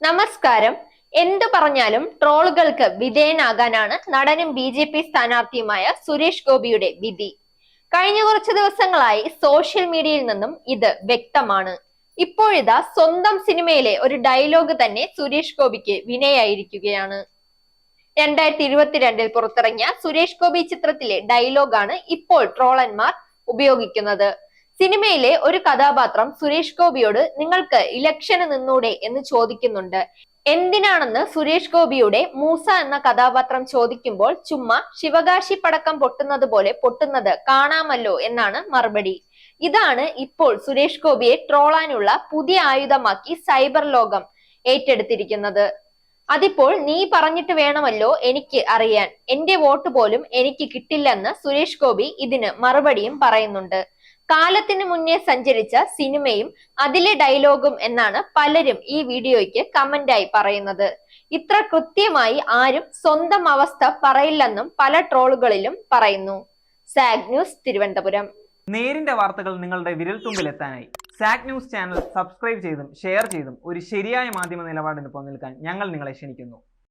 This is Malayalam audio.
നമസ്കാരം. എന്തു പറഞ്ഞാലും ട്രോളുകൾക്ക് വിധേയനാകാനാണ് നടനും ബി.ജെ.പി. സ്ഥാനാർത്ഥിയുമായ സുരേഷ് ഗോപിയുടെ വിധി. കഴിഞ്ഞ കുറച്ചു ദിവസങ്ങളായി സോഷ്യൽ മീഡിയയിൽ നിന്നും ഇത് വ്യക്തമാണ്. ഇപ്പോഴിതാ സ്വന്തം സിനിമയിലെ ഒരു ഡയലോഗ് തന്നെ സുരേഷ് ഗോപിക്ക് വിനയായിരിക്കുകയാണ്. 2022 പുറത്തിറങ്ങിയ സുരേഷ് ഗോപി ചിത്രത്തിലെ ഡയലോഗാണ് ഇപ്പോൾ ട്രോളന്മാർ ഉപയോഗിക്കുന്നത്. സിനിമയിലെ ഒരു കഥാപാത്രം സുരേഷ് ഗോപിയോട് നിങ്ങൾക്ക് ഇലക്ഷന് നിന്നൂടെ എന്ന് ചോദിക്കുന്നുണ്ട്. എന്തിനാണെന്ന് സുരേഷ് ഗോപിയുടെ മൂസ എന്ന കഥാപാത്രം ചോദിക്കുമ്പോൾ ചുമ്മാ ശിവകാശി പടക്കം പൊട്ടുന്നത് പോലെ പൊട്ടുന്നത് കാണാമല്ലോ എന്നാണ് മറുപടി. ഇതാണ് ഇപ്പോൾ സുരേഷ് ഗോപിയെ ട്രോളാനുള്ള പുതിയ ആയുധമാക്കി സൈബർ ലോകം ഏറ്റെടുത്തിരിക്കുന്നത്. അതിപ്പോൾ നീ പറഞ്ഞിട്ട് വേണമല്ലോ എനിക്ക് അറിയാൻ, എന്റെ വോട്ട് പോലും എനിക്ക് കിട്ടില്ലെന്ന് സുരേഷ് ഗോപി ഇതിന് മറുപടിയും പറയുന്നുണ്ട്. കാലത്തിന് മുന്നേ സഞ്ചരിച്ച സിനിമയും അതിലെ ഡയലോഗും എന്നാണ് പലരും ഈ വീഡിയോയ്ക്ക് കമന്റായി പറയുന്നത്. ഇത്ര കൃത്യമായി ആരും സ്വന്തം അവസ്ഥ പറയില്ലെന്നും പല ട്രോളുകളിലും പറയുന്നു. Zag news, Thiruvananthapuram. നേരിന്റെ വാർത്തകൾ നിങ്ങളുടെ വിരൽത്തുമ്പിൽ എത്താനായി സാഗ് ന്യൂസ് ചാനൽ സബ്സ്ക്രൈബ് ചെയ്തും ഷെയർ ചെയ്തും ഒരു ശരിയായ മാധ്യമ നിലപാടിന് നിൽക്കാൻ ഞങ്ങൾ നിങ്ങളെ ക്ഷണിക്കുന്നു.